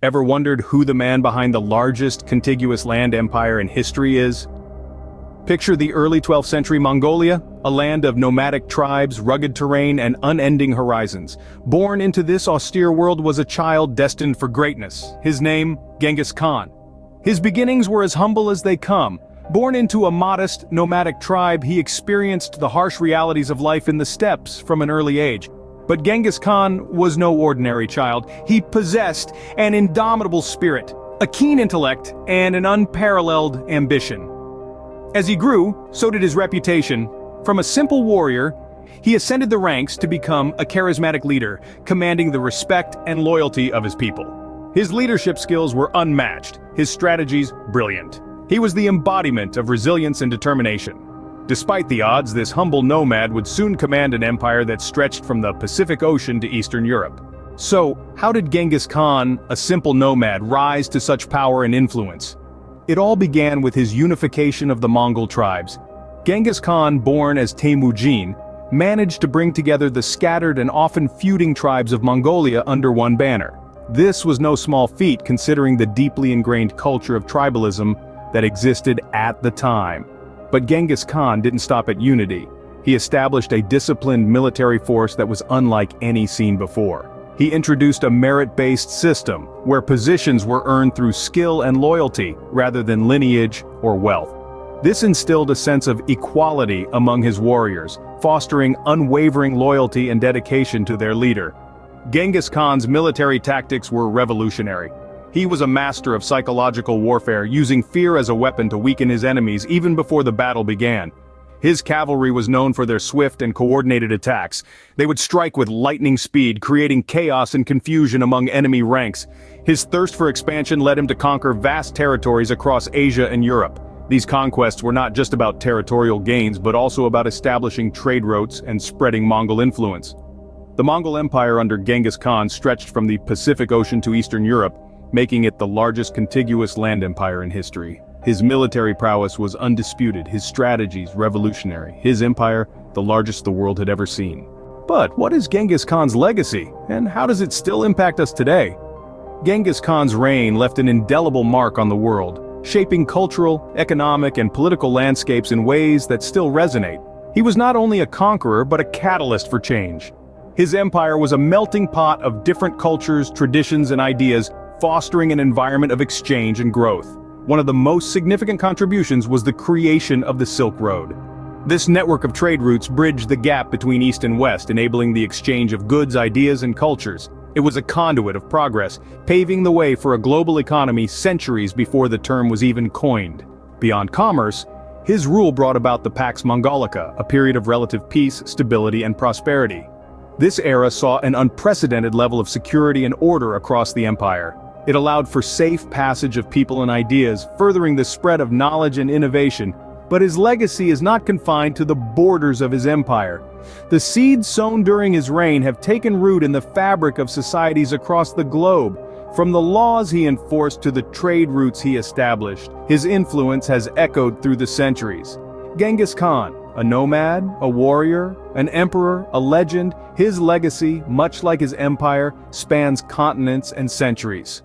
Ever wondered who the man behind the largest contiguous land empire in history is? Picture the early 12th century Mongolia, a land of nomadic tribes, rugged terrain, and unending horizons. Born into this austere world was a child destined for greatness. His name, Genghis Khan. His beginnings were as humble as they come. Born into a modest, nomadic tribe, he experienced the harsh realities of life in the steppes from an early age. But Genghis Khan was no ordinary child. He possessed an indomitable spirit, a keen intellect, and an unparalleled ambition. As he grew, so did his reputation. From a simple warrior, he ascended the ranks to become a charismatic leader, commanding the respect and loyalty of his people. His leadership skills were unmatched, his strategies brilliant. He was the embodiment of resilience and determination. Despite the odds, this humble nomad would soon command an empire that stretched from the Pacific Ocean to Eastern Europe. So, how did Genghis Khan, a simple nomad, rise to such power and influence? It all began with his unification of the Mongol tribes. Genghis Khan, born as Temujin, managed to bring together the scattered and often feuding tribes of Mongolia under one banner. This was no small feat considering the deeply ingrained culture of tribalism that existed at the time. But Genghis Khan didn't stop at unity. He established a disciplined military force that was unlike any seen before. He introduced a merit-based system, where positions were earned through skill and loyalty, rather than lineage or wealth. This instilled a sense of equality among his warriors, fostering unwavering loyalty and dedication to their leader. Genghis Khan's military tactics were revolutionary. He was a master of psychological warfare, using fear as a weapon to weaken his enemies even before the battle began. His cavalry was known for their swift and coordinated attacks. They would strike with lightning speed, creating chaos and confusion among enemy ranks. His thirst for expansion led him to conquer vast territories across Asia and Europe. These conquests were not just about territorial gains, but also about establishing trade routes and spreading Mongol influence. The Mongol Empire under Genghis Khan stretched from the Pacific Ocean to Eastern Europe, making it the largest contiguous land empire in history. His military prowess was undisputed, his strategies revolutionary, his empire the largest the world had ever seen. But what is Genghis Khan's legacy, and how does it still impact us today? Genghis Khan's reign left an indelible mark on the world, shaping cultural, economic, and political landscapes in ways that still resonate. He was not only a conqueror, but a catalyst for change. His empire was a melting pot of different cultures, traditions, and ideas, fostering an environment of exchange and growth. One of the most significant contributions was the creation of the Silk Road. This network of trade routes bridged the gap between East and West, enabling the exchange of goods, ideas, and cultures. It was a conduit of progress, paving the way for a global economy centuries before the term was even coined. Beyond commerce, his rule brought about the Pax Mongolica, a period of relative peace, stability, and prosperity. This era saw an unprecedented level of security and order across the empire. It allowed for safe passage of people and ideas, furthering the spread of knowledge and innovation. But his legacy is not confined to the borders of his empire. The seeds sown during his reign have taken root in the fabric of societies across the globe. From the laws he enforced to the trade routes he established, his influence has echoed through the centuries. Genghis Khan, a nomad, a warrior, an emperor, a legend, his legacy, much like his empire, spans continents and centuries.